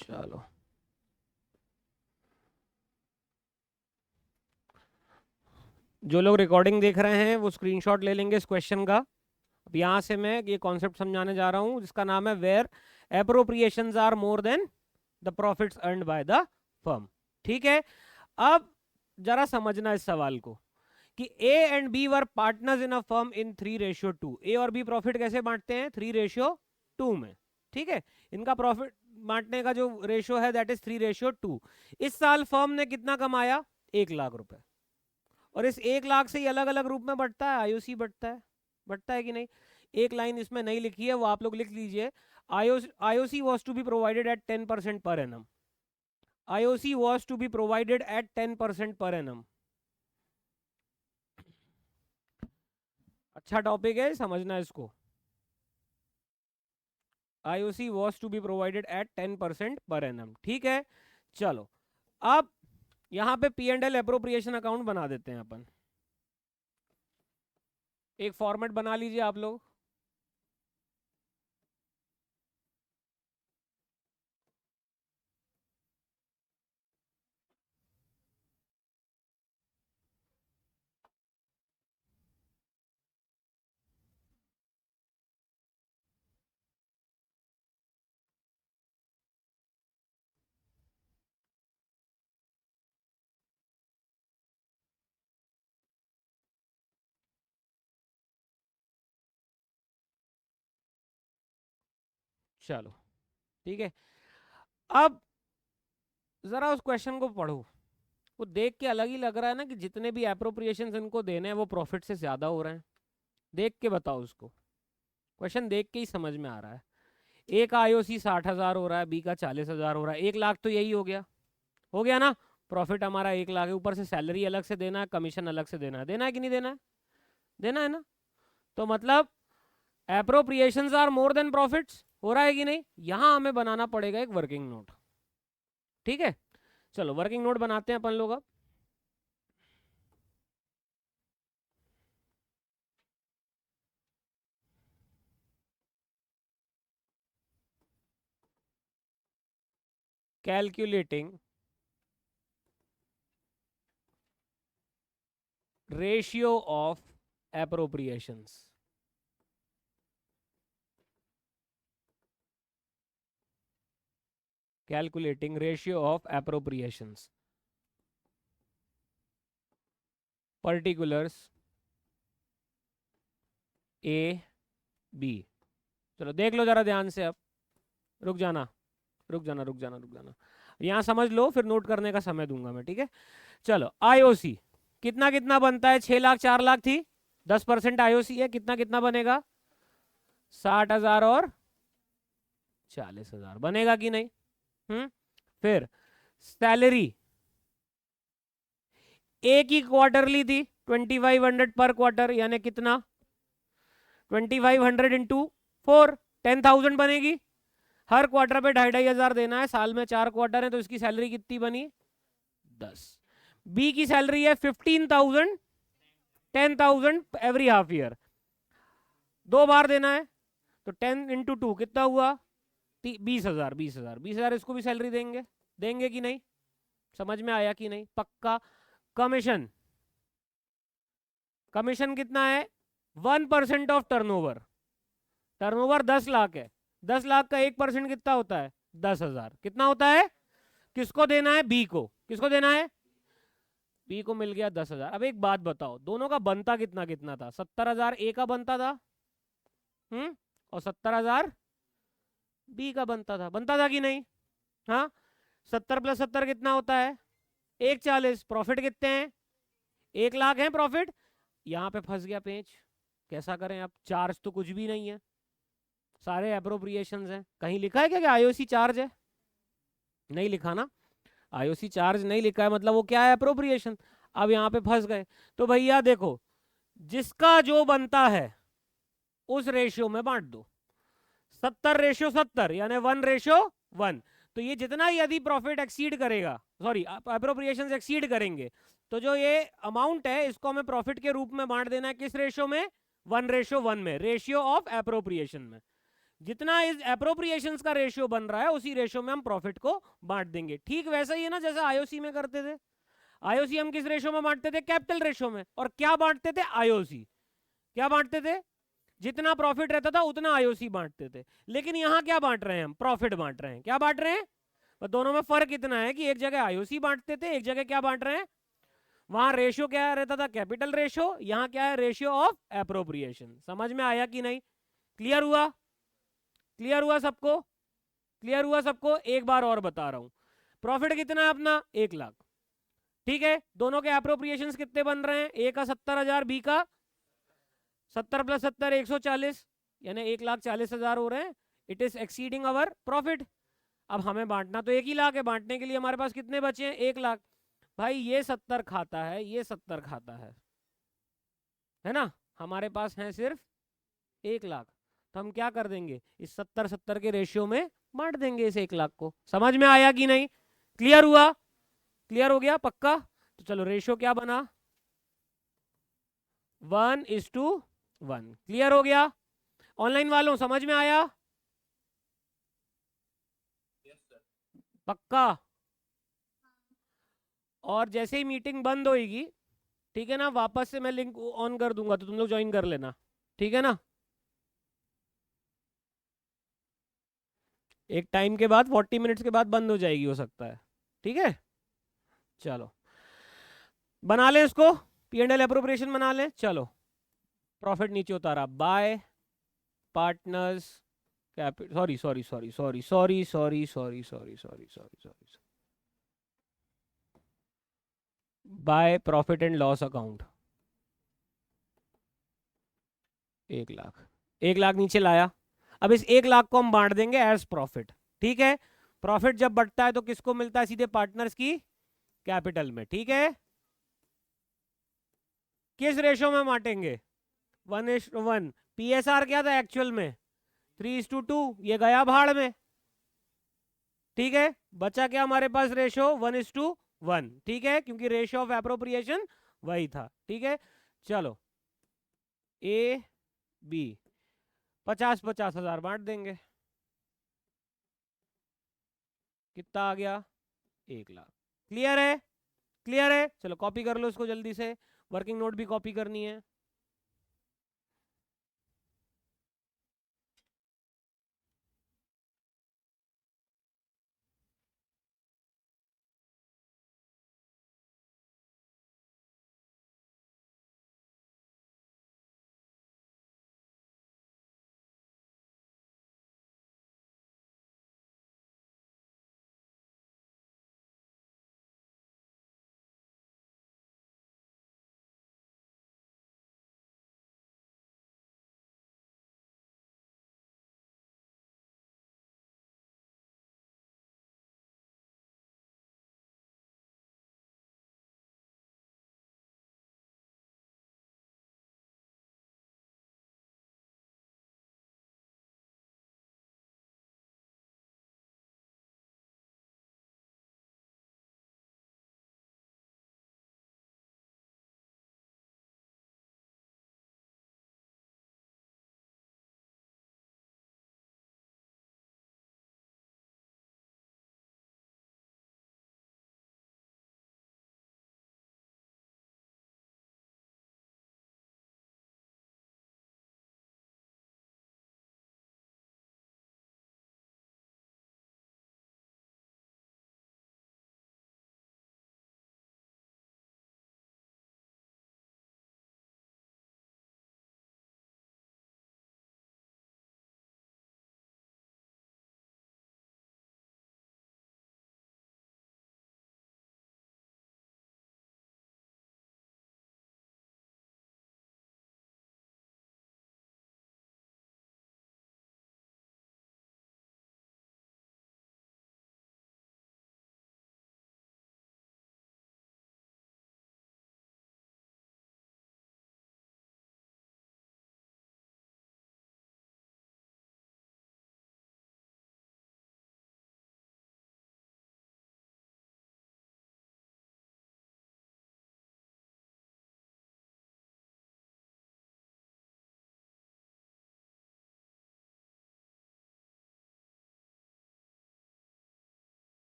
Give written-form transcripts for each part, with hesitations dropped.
चलो जो लोग रिकॉर्डिंग देख रहे हैं वो स्क्रीनशॉट ले लेंगे इस क्वेश्चन का। अब यहाँ से मैं ये कॉन्सेप्ट समझाने जा रहा हूँ जिसका नाम है where appropriations are more than the profits earned by the firm. ठीक है, अब जरा समझना इस सवाल को कि A and B were partners in a firm in 3:2। A और बी प्रॉफिट कैसे बांटते हैं? 3:2 में। ठीक है, इनका प्रॉफिट बांटने का जो रेशियो है दैट इज 3:2। इस साल फर्म ने कितना कमाया? 1 लाख रुपए। और इस 1 लाख से ही अलग अलग रूप में बढ़ता है, आईओसी बढ़ता है कि नहीं? एक लाइन इसमें नहीं लिखी है, वो आप लोग लिख लीजिए। IOC was to be provided at 10% per annum. IOC was to be provided at 10% per annum. अच्छा टॉपिक है, समझना इसको। IOC was to be provided at 10% per annum. ठीक है, चलो अब यहां पे P and L appropriation account बना देते हैं अपन। एक फॉर्मेट बना लीजिए आप लोग। चलो ठीक है, अब जरा उस क्वेश्चन को पढ़ो। वो देख के अलग ही लग रहा है ना कि जितने भी एप्रोप्रिएशन इनको देने हैं वो प्रॉफिट से ज्यादा हो रहे हैं। देख के बताओ उसको, क्वेश्चन देख के ही समझ में आ रहा है। ए का आईओसी 60,000 हो रहा है, बी का 40,000 हो रहा है, 1 लाख तो यही हो गया ना। प्रॉफिट हमारा 1 लाख है, ऊपर से सैलरी अलग से देना है, कमीशन अलग से देना है कि नहीं देना है? देना है ना। तो मतलब appropriations are more then profits, हो रहा है कि नहीं? यहां हमें बनाना पड़ेगा एक वर्किंग नोट। ठीक है, चलो वर्किंग नोट बनाते हैं अपन लोग अब। Calculating ratio of appropriations. Calculating ratio of appropriations particulars A B. चलो देख लो जरा ध्यान से अब। रुक जाना रुक जाना रुक जाना रुक जाना, यहां समझ लो, फिर नोट करने का समय दूंगा मैं। ठीक है, चलो आईओसी कितना कितना बनता है? 6 लाख 4 लाख थी, 10% आईओसी है, कितना कितना बनेगा? 60,000 और 40,000 बनेगा कि नहीं? फिर सैलरी एक ही क्वार्टरली थी, 2500 पर क्वार्टर, यानी कितना? 2500 इंटू 4, 10,000 बनेगी। हर क्वार्टर पे 2,500 देना है, साल में 4 क्वार्टर है, तो इसकी सैलरी कितनी बनी? 10। बी की सैलरी है 15,000, 10,000 एवरी हाफ ईयर, 2 बार देना है, तो 10 × 2 कितना हुआ? 20,000। 20,000 20,000 इसको भी सैलरी देंगे, देंगे कि नहीं? समझ में आया कि नहीं? पक्का। कमीशन, कमीशन कितना है? 1% ऑफ टर्नओवर। टर्नओवर 10 लाख है, 10 लाख का 1% कितना होता है? 10,000। कितना होता है? किसको देना है? बी को। किसको देना है? बी को मिल गया 10,000। अब एक बात बताओ, दोनों का बनता कितना कितना था? 70,000 ए का बनता था, और 70,000 बी का बनता था कि नहीं? हाँ, 70 + 70 कितना होता है? 140। प्रॉफिट कितने हैं? 1 लाख है प्रॉफिट। यहां पे फंस गया पेंच, कैसा करें अब? चार्ज तो कुछ भी नहीं है, सारे एप्रोप्रिएशन हैं। कहीं लिखा है क्या कि आईओसी चार्ज है? नहीं लिखा ना। आईओसी चार्ज नहीं लिखा है, मतलब वो क्या है? एप्रोप्रिएशन। अब यहाँ पे फंस गए। तो भैया देखो, जिसका जो बनता है उस रेशियो में बांट दो। 70:70 यानी 1:1। तो ये जितना यदि प्रॉफिट एक्सीड करेगा, सॉरी एप्रोप्रिएशन एक्सीड करेंगे, तो जो ये अमाउंट है इसको हमें प्रॉफिट के रूप में बांट देना है। किस रेशियो में? 1:1 में, रेशियो ऑफ एप्रोप्रिएशन में। जितना इस एप्रोप्रिएशंस का रेशियो बन रहा है उसी रेशियो में हम प्रॉफिट को बांट देंगे। ठीक वैसा ही है ना जैसा आईओसी में करते थे। आईओसी हम किस रेशियो में बांटते थे? कैपिटल रेशियो में। और क्या बांटते थे? आईओसी। क्या बांटते थे? जितना प्रॉफिट रहता था उतना आईओसी बांटते थे। लेकिन यहां क्या बांट रहे हैं हम? प्रॉफिट बांट रहे हैं। क्या बांट रहे हैं? तो दोनों में फर्क इतना है कि एक जगह आईओसी बांटते थे, एक जगह क्या बांट रहे हैं? वहां रेशियो क्या रहता था? Capital ratio. यहां क्या है? Ratio of appropriation. समझ में आया कि नहीं? क्लियर हुआ? क्लियर हुआ सबको? क्लियर हुआ सबको? एक बार और बता रहा हूं। प्रॉफिट कितना है अपना? 1 लाख। ठीक है, दोनों के एप्रोप्रिएशन कितने बन रहे हैं? ए का 70,000, बी का 70 + 70 140, यानी 1,40,000 हो रहे हैं। It is exceeding our profit. अब हमें बांटना तो 1 ही लाख है, बांटने के लिए हमारे पास कितने बचे हैं? 1 लाख। भाई ये 70 खाता है, ये 70 खाता है ना? हमारे पास है सिर्फ 1 लाख। तो हम क्या कर देंगे? इस 70-70 के रेशियो में बांट देंगे इस 1 लाख को। समझ में आया कि नहीं? क्लियर हुआ? क्लियर हो गया? पक्का? तो चलो रेशियो क्या बना? 1:1। क्लियर हो गया? ऑनलाइन वालों समझ में आया? पक्का? और जैसे ही मीटिंग बंद होगी, ठीक है ना, वापस से मैं लिंक ऑन कर दूंगा तो तुम लोग ज्वाइन कर लेना। ठीक है ना? एक टाइम के बाद 40 मिनट्स के बाद बंद हो जाएगी, हो सकता है। ठीक है, चलो बना लें इसको। पी एंड एल अप्रोप्रिएशन बना लें। चलो प्रॉफिट नीचे उतारा। Bye partners capital, sorry, by profit and loss account. 1 lakh. 1 lakh नीचे लाया। अब इस 1 लाख को हम बांट देंगे एज प्रॉफिट। ठीक है, प्रॉफिट जब बढ़ता है तो किसको मिलता है? सीधे पार्टनर्स की कैपिटल में। ठीक है, किस रेशो में बांटेंगे? 1:1। पीएसआर क्या था एक्चुअल में? 3:2। ये गया भाड़ में। ठीक है, बचा क्या हमारे पास? रेशो 1:1। ठीक है, क्योंकि रेशो ऑफ एप्रोप्रिएशन वही था। ठीक है, चलो ए बी 50-50 हजार बांट देंगे। कितना आ गया? 1 लाख। क्लियर है? क्लियर है? चलो कॉपी कर लो इसको जल्दी से। वर्किंग नोट भी कॉपी करनी है।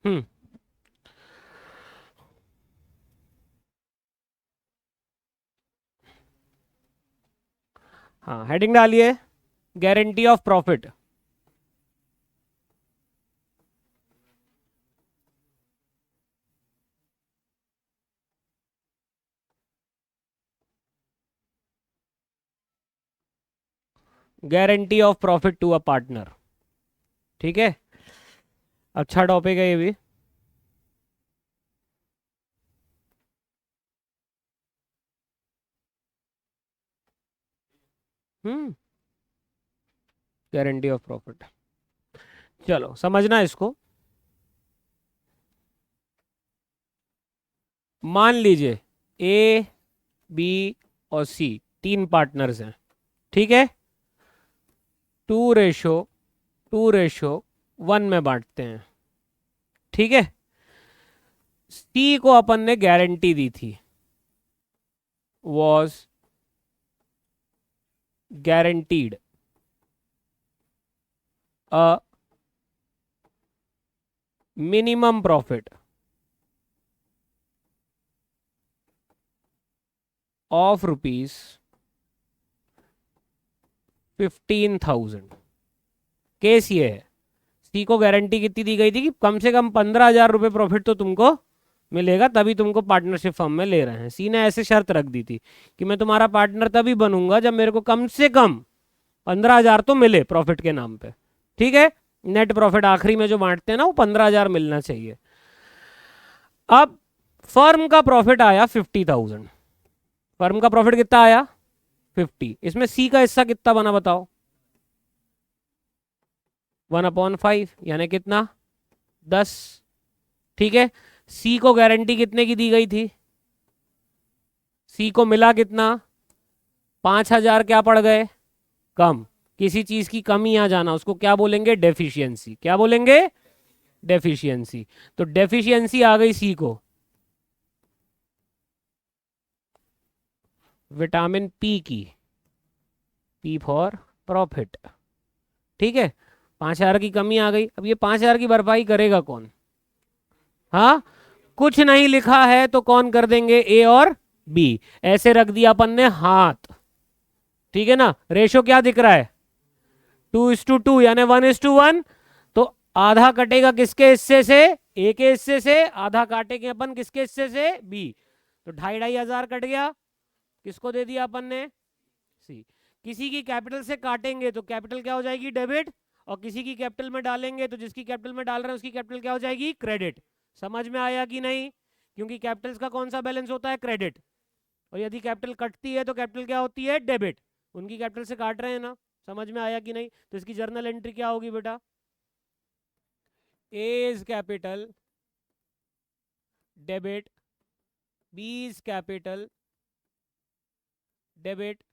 हम्म हाँ, हेडिंग डालिए, guarantee of profit. Guarantee of profit to a partner. ठीक है, अच्छा टॉपिक है ये भी। हम्म गारंटी ऑफ प्रॉफिट, चलो समझना इसको। मान लीजिए ए, बी और सी तीन पार्टनर्स हैं। ठीक है, 2:1 में बांटते हैं। ठीक है, सी को अपन ने गारंटी दी थी, was guaranteed a minimum profit of ₹15,000। Case ये है, सी को गारंटी कितनी दी गई थी कि कम से कम 15,000 रुपये प्रॉफिट तो तुमको मिलेगा, तभी तुमको पार्टनरशिप फर्म में ले रहे हैं। सी ने ऐसे शर्त रख दी थी कि मैं तुम्हारा पार्टनर तभी बनूंगा जब मेरे को कम से कम 15,000 तो मिले प्रॉफिट के नाम पे। ठीक है, नेट प्रॉफिट आखिरी में जो बांटते हैं ना, वो 15,000 मिलना चाहिए। अब फर्म का प्रॉफिट आया 50,000। फर्म का प्रॉफिट कितना आया? 50। इसमें सी का हिस्सा कितना बना बताओ? 1/5 यानी कितना? 10। ठीक है, सी को गारंटी कितने की दी गई थी? सी को मिला कितना? 5,000। क्या पड़ गए? कम। किसी चीज की कमी आ जाना, उसको क्या बोलेंगे? डेफिशिएंसी। क्या बोलेंगे? डेफिशिएंसी। तो डेफिशिएंसी आ गई सी को, विटामिन पी की, पी फॉर प्रॉफिट। ठीक है, 5,000 की कमी आ गई। अब ये 5,000 की भरपाई करेगा कौन? हाँ, कुछ नहीं लिखा है तो कौन कर देंगे? ए और बी। ऐसे रख दिया अपन ने हाथ। ठीक है ना, रेशो क्या दिख रहा है? 2:2 यानी 1:1। तो आधा कटेगा किसके हिस्से से? ए के हिस्से से। आधा काटेंगे अपन किसके हिस्से से? बी। तो 2,500 कट गया, किसको दे दिया अपन ने? सी। किसी की कैपिटल से काटेंगे तो कैपिटल क्या हो जाएगी? डेबिट। और किसी की कैपिटल में डालेंगे तो जिसकी कैपिटल में डाल रहे हैं उसकी कैपिटल क्या हो जाएगी? क्रेडिट। समझ में आया कि नहीं? क्योंकि कैपिटल्स का कौन सा बैलेंस होता है? क्रेडिट। और यदि कैपिटल कटती है तो कैपिटल क्या होती है? डेबिट। उनकी कैपिटल से काट रहे हैं ना। समझ में आया कि नहीं? तो इसकी जर्नल एंट्री क्या होगी बेटा? A is capital, debit, B is capital, debit,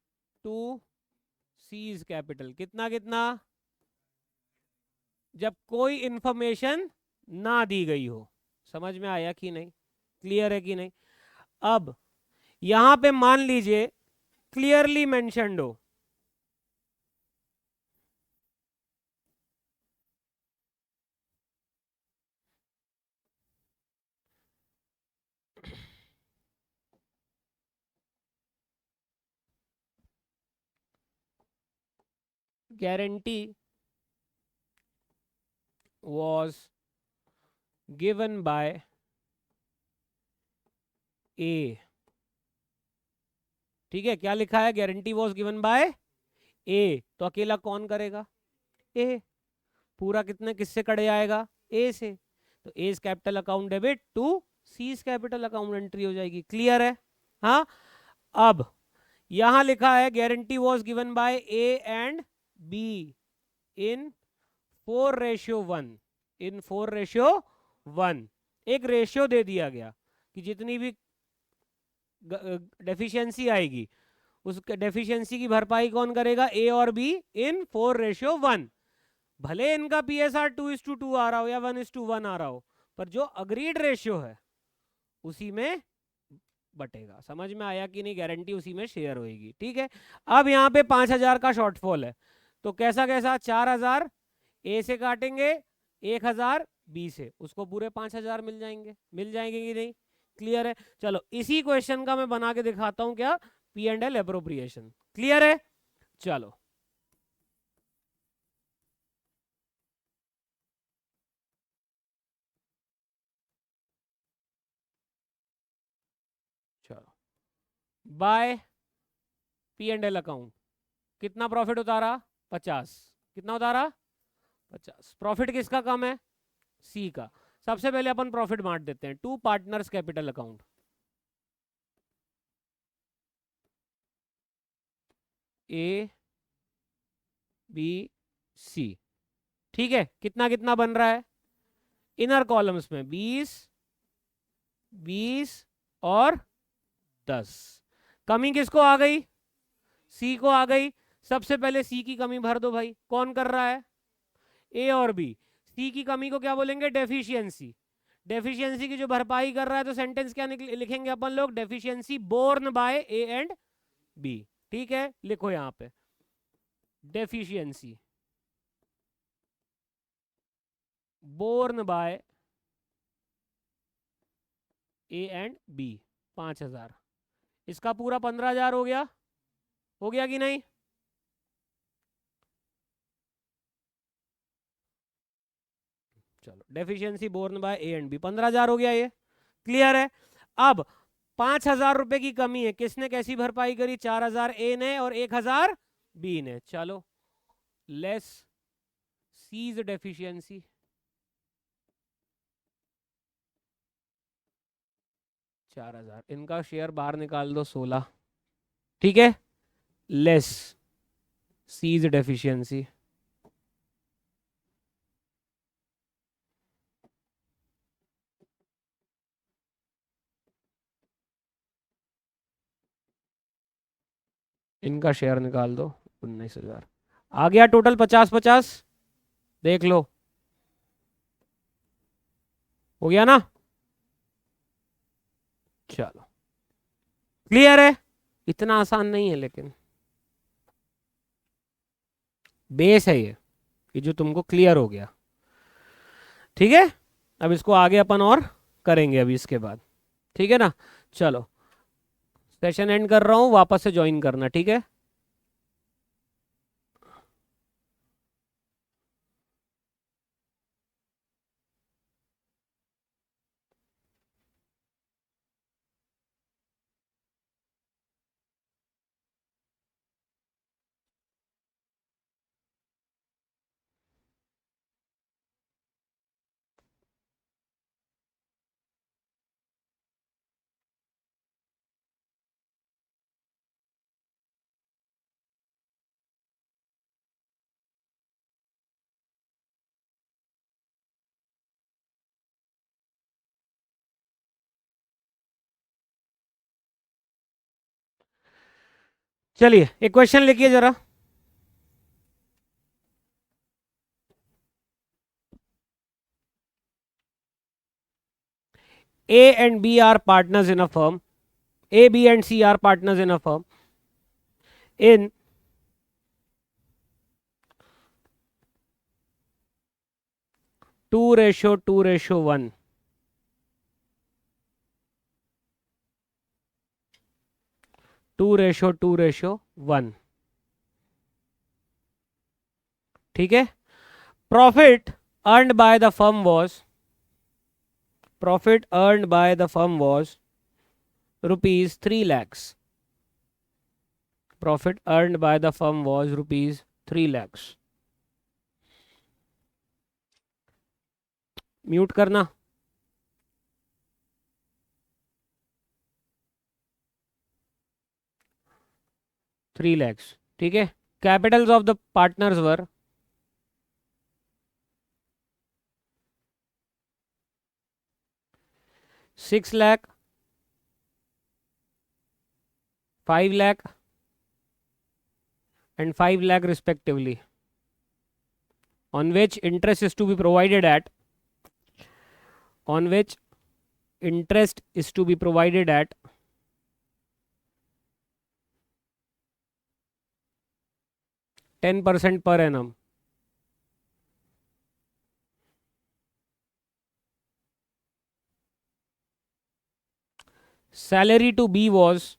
to C is capital. कितना कितना? जब कोई इंफॉर्मेशन ना दी गई हो। समझ में आया कि नहीं? क्लियर है कि नहीं? अब यहां पे मान लीजिए क्लियरली मेंशन्ड हो, गारंटी was given by ए। ठीक है, क्या लिखा है? गारंटी वॉज गिवन बाय ए। तो अकेला कौन करेगा? ए। पूरा कितने किससे कट जाएगा? ए से। तो A capital account debit to C capital account entry हो जाएगी। क्लियर है? हाँ। अब यहां लिखा है guarantee was given by A and B in 4:1। In 4:1 एक रेशियो दे दिया गया कि जितनी भी डेफिशिएंसी आएगी उस डेफिशिएंसी की भरपाई कौन करेगा? ए और बी इन 4:1। भले इनका पीएसआर 2:2 आ रहा हो या 1:1 आ रहा हो, पर जो अग्रीड रेशियो है उसी में बटेगा। समझ में आया कि नहीं? गारंटी उसी में शेयर होगी। ठीक है, अब यहाँ पे 5,000 का शॉर्टफॉल है, तो कैसा कैसा? 4,000 ए से काटेंगे, 1,000 बी से, उसको पूरे 5,000 मिल जाएंगे, मिल जाएंगे कि नहीं? क्लियर है? चलो इसी क्वेश्चन का मैं बना के दिखाता हूं, क्या? P and L appropriation. Clear है? चलो चलो by P and L account कितना प्रॉफिट उतारा? 50। कितना उतारा? 50। प्रॉफिट किसका कम है? सी का। सबसे पहले अपन प्रॉफिट बांट देते हैं, to partners capital account, A B C. ठीक है, कितना कितना बन रहा है? इनर कॉलम्स में 20, 20 और 10। कमी किसको आ गई? सी को आ गई। सबसे पहले सी की कमी भर दो भाई। कौन कर रहा है? ए और बी। सी की कमी को क्या बोलेंगे? डेफिशिएंसी। डेफिशिएंसी की जो भरपाई कर रहा है, तो सेंटेंस क्या लिखेंगे अपन लोग? Deficiency borne by A and B. ठीक है, लिखो यहां पे deficiency borne by A and B. 5,000। इसका पूरा 15,000 हो गया। हो गया कि नहीं? चलो deficiency borne by A and B 15,000 हो गया ये। क्लियर है? अब 5,000 रुपए की कमी है, किसने कैसी भरपाई करी? 4,000 ए ने और 1,000 बी ने। चलो लेस सीज डेफिशिएंसी, 4,000। इनका शेयर बाहर निकाल दो, 16। ठीक है, लेस सीज डेफिशिएंसी, इनका शेयर निकाल दो, 19,000। आ गया टोटल 50-50। देख लो, हो गया ना? चलो क्लियर है? इतना आसान नहीं है, लेकिन बेस है ये जो तुमको क्लियर हो गया। ठीक है, अब इसको आगे अपन और करेंगे अभी इसके बाद। ठीक है ना? चलो सेशन एंड कर रहा हूँ, वापस से ज्वाइन करना। ठीक है? चलिए एक क्वेश्चन लिखिए जरा। A and B are partners in a firm. A, B and C are partners in a firm. In 2:2:1. 2:2:1। ठीक है? Profit earned by the firm was rupees 3 lakhs. Profit earned by the firm was rupees 3 lakhs. Mute करना। 3 lakhs। ठीक है? Capitals of the partners were 6 lakh, 5 lakh and 5 lakh respectively, on which interest is to be provided at 10% per annum. Salary to B was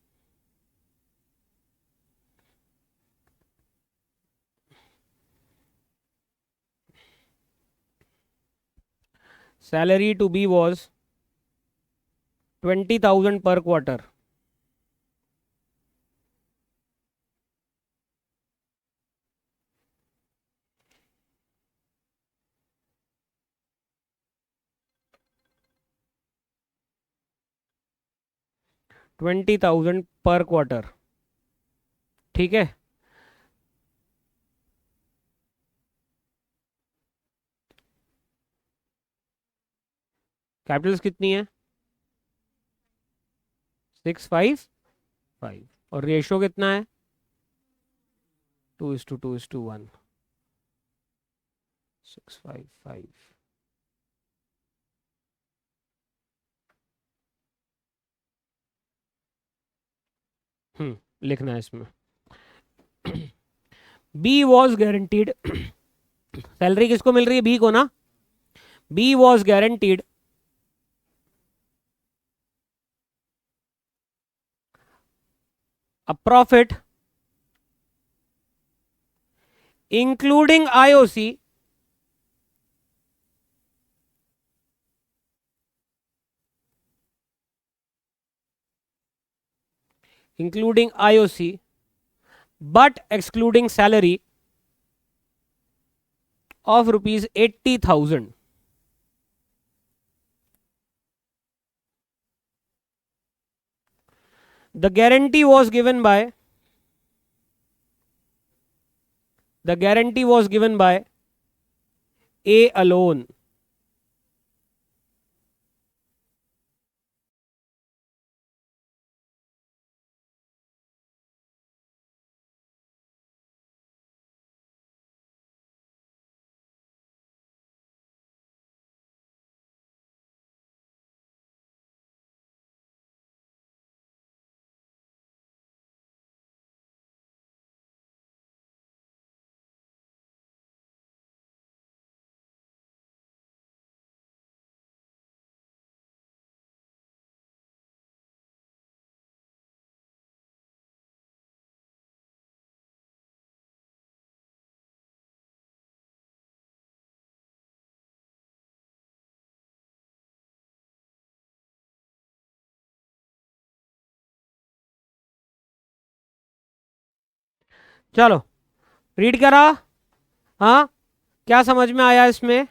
salary to B was 20,000 per quarter. $20,000 पर quarter, ठीक है। Capitals कितनी है? 655 और ratio कितना है? 2:2:1, 655। लिखना है इसमें। बी वॉज गारंटीड, सैलरी किसको मिल रही है? बी को ना। B was guaranteed a profit including IOC but excluding salary of rupees 80,000. The guarantee was given by A alone. चलो रीड करा। हाँ, क्या समझ में आया इसमें?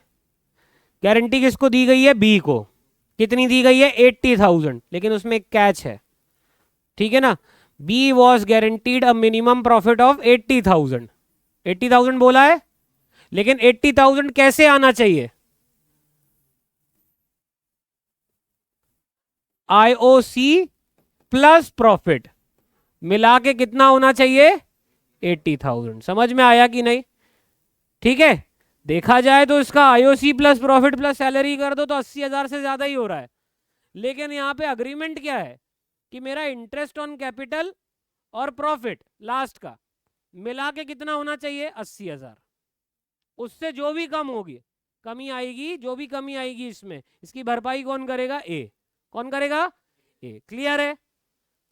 गारंटी किसको दी गई है? बी को। कितनी दी गई है? 80,000। लेकिन उसमें एक कैच है, ठीक है ना। B was guaranteed a minimum profit of 80,000। 80,000 बोला है, लेकिन 80,000 कैसे आना चाहिए? आईओसी प्लस प्रॉफिट मिला के कितना होना चाहिए? 80,000। समझ में आया कि नहीं? ठीक है। देखा जाए तो इसका IOC plus profit plus salary कर दो तो 80,000 से ज्यादा ही हो रहा है। लेकिन यहाँ पे अग्रीमेंट क्या है कि मेरा इंटरेस्ट ऑन कैपिटल और प्रॉफिट लास्ट का मिला के कितना होना चाहिए? 80,000। उससे जो भी कम होगी, कमी आएगी, जो भी कमी आएगी इसमें, इसकी भरपाई कौन करेगा? ए। कौन करेगा? ए। क्लियर है?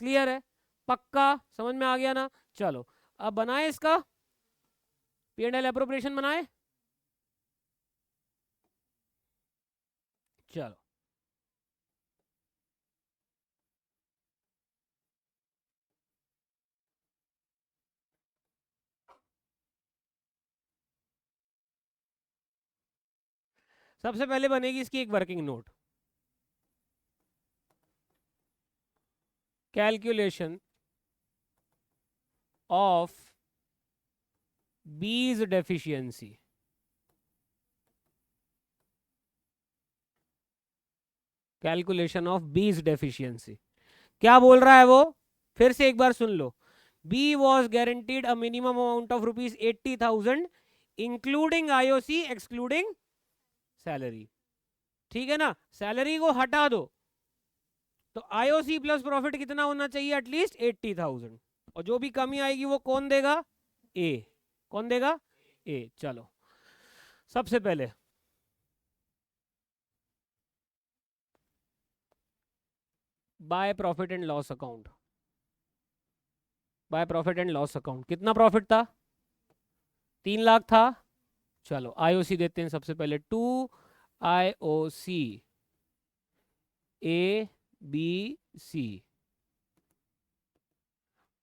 क्लियर है? पक्का समझ में आ गया ना? चलो अब बनाए इसका P&L एप्रोप्रिएशन बनाए। चलो सबसे पहले बनेगी इसकी एक working note, calculation of B's deficiency. Calculation of B's deficiency क्या बोल रहा है वो? फिर से एक बार सुन लो। B was guaranteed a minimum amount of rupees 80,000 including IOC excluding salary. ठीक है ना। सैलरी को हटा दो तो आईओसी प्लस प्रॉफिट कितना होना चाहिए? एटलीस्ट 80,000। और जो भी कमी आएगी वो कौन देगा? ए। कौन देगा? ए। चलो सबसे पहले by profit and loss account, by profit and loss account. कितना प्रॉफिट था? 3 लाख था। चलो आईओसी देते हैं सबसे पहले, 2 IOC ABC।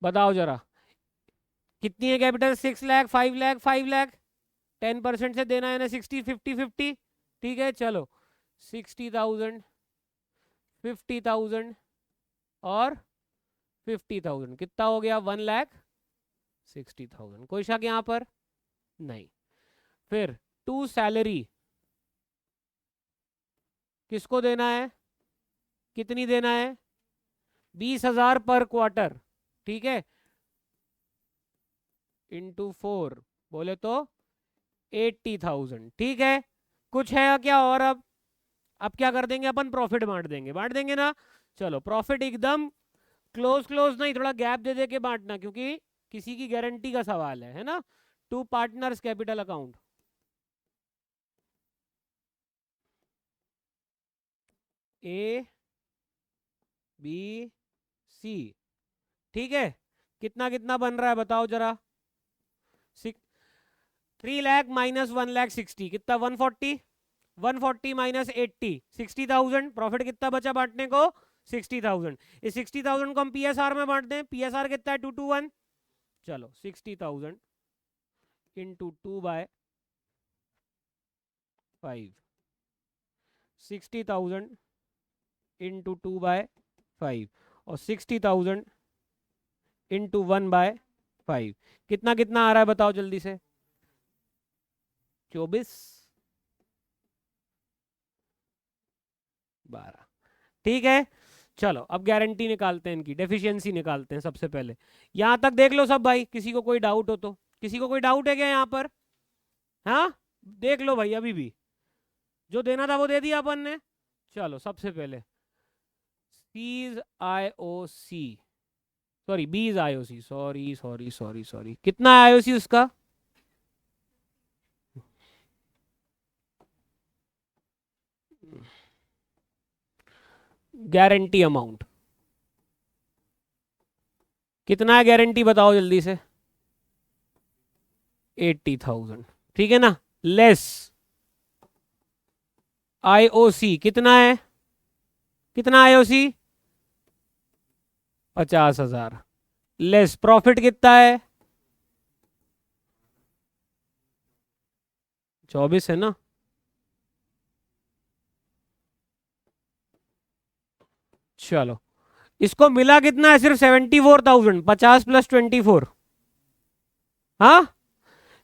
बताओ जरा कितनी है कैपिटल? 6 लाख, 5 लाख, 5 लाख। 10% से देना है ना, 60, 50, 50। ठीक है चलो, 60,000, 50,000 और 50,000, कितना हो गया? 1,60,000। कोई शक यहाँ पर? नहीं। फिर 2 सैलरी, किसको देना है? कितनी देना है? 20,000 पर क्वार्टर। ठीक है, इंटू 4 बोले तो 80,000। ठीक है, कुछ है क्या? और अब क्या कर देंगे अपन? प्रॉफिट बांट देंगे, बांट देंगे ना। चलो प्रॉफिट एकदम क्लोज क्लोज नहीं, थोड़ा गैप दे दे के बांटना, क्योंकि किसी की गारंटी का सवाल है ना। 2 partners capital account, A B C। ठीक है, कितना कितना बन रहा है बताओ जरा? 3 लाख माइनस 1,60,000, कितना? 140। 140 माइनस 80, 60,000। प्रॉफिट कितना बचा बांटने को? 60,000। इस 60,000 को हम पीएसआर में बांट दें। पीएसआर कितना है? 221। चलो 60,000 इंटू 2/5, 60,000 इंटू 2/5 और 60,000 इंटू 1/5। कितना कितना आ रहा है बताओ जल्दी से? 24, 12। ठीक है, चलो अब गारंटी निकालते हैं, इनकी डेफिशिएंसी निकालते हैं सबसे पहले। यहां तक देख लो सब भाई, किसी को कोई डाउट हो तो? किसी को कोई डाउट है क्या यहाँ पर? हाँ देख लो भाई, अभी भी जो देना था वो दे दिया अपन ने। चलो सबसे पहले C's IOC, sorry B's IOC, sorry sorry sorry sorry, कितना है IOC उसका? गारंटी अमाउंट कितना है? गारंटी बताओ जल्दी से। 80,000। ठीक है ना, लेस IOC कितना है? कितना IOC? 50,000। लेस प्रॉफिट कितना है? 24 है ना। चलो इसको मिला कितना है? सिर्फ 74,000। 50 प्लस 24। हाँ,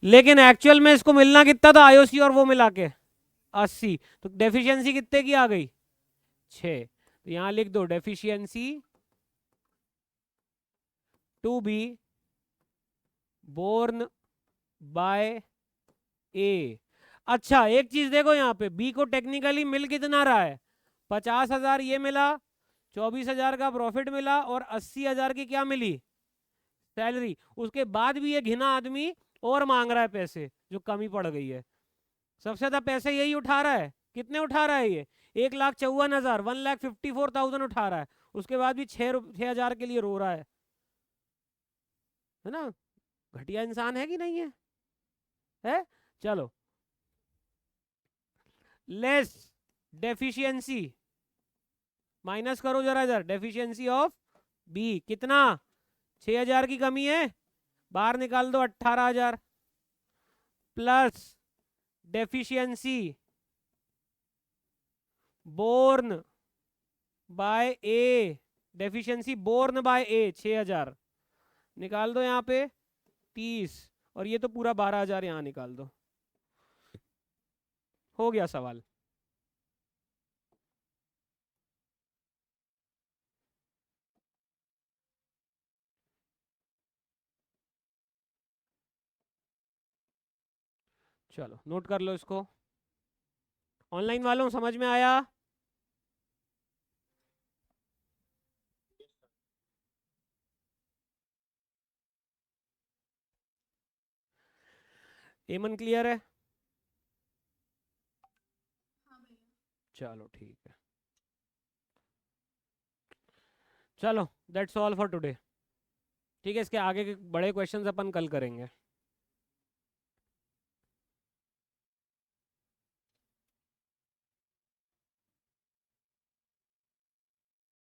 लेकिन एक्चुअल में इसको मिलना कितना था आईओसी और वो मिला के? 80। तो डेफिशिएंसी कितने की आ गई? 6। तो यहां लिख दो deficiency to be borne by A. अच्छा एक चीज देखो, यहाँ पे बी को टेक्निकली मिल कितना रहा है? 50,000 ये मिला, 24,000 का प्रॉफिट मिला और 80,000 की क्या मिली? सैलरी। उसके बाद भी ये घिना आदमी और मांग रहा है पैसे, जो कमी पड़ गई है। सबसे ज्यादा पैसे यही उठा रहा है। कितने उठा रहा है ये? 1,54,000, 1,54,000 उठा रहा है। उसके बाद भी 6,000 के लिए रो रहा है ना? घटिया इंसान है कि नहीं है? है। चलो लेस डेफिशिएंसी, माइनस करो जरा इधर, डेफिशिएंसी ऑफ बी कितना? 6,000 की कमी है, बाहर निकाल दो 18,000, plus deficiency borne by A, deficiency borne by ए 6,000 निकाल दो यहाँ पे 30, और ये तो पूरा 12,000 यहाँ निकाल दो। हो गया सवाल। चलो नोट कर लो इसको। ऑनलाइन वालों समझ में आया? एमन क्लियर है? चलो ठीक है। चलो दैट्स ऑल फॉर टुडे। ठीक है, इसके आगे के बड़े क्वेश्चंस अपन कल करेंगे।